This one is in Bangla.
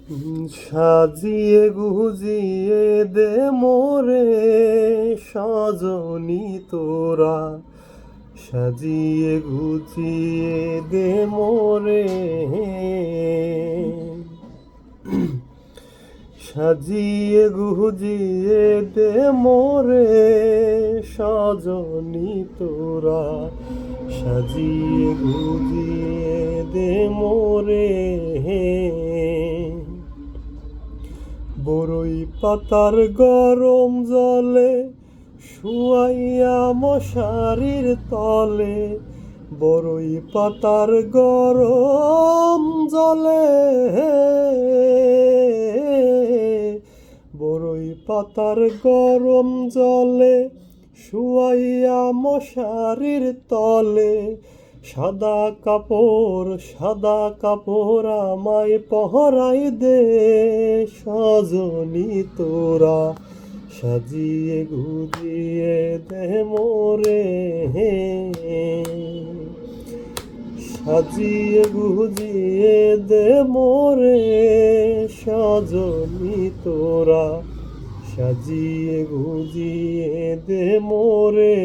সাজিয়ে গুজিয়ে দে মোরে সজনী তোরা, সাজিয়ে গুজিয়ে দে মোরে, সাজিয়ে গুজিয়ে দে মোরে সজনী তোরা, সাজিয়ে গুজিয়ে দে মোরে। বরই পাতার গরম জলে শুয়াইয়া মশারির তলে, বরই পাতার গরম জলে, বরই পাতার গরম জলে শুয়াইয়া মশারির তলে, সাদা কাপড় আমায় পহরাই দে সজনী তোরা, সাজিয়ে গুজিয়ে দে মোরে, সাজিয়ে গুজিয়ে দে মোরে সজনী তোরা, সাজিয়ে গুজিয়ে দে মোরে।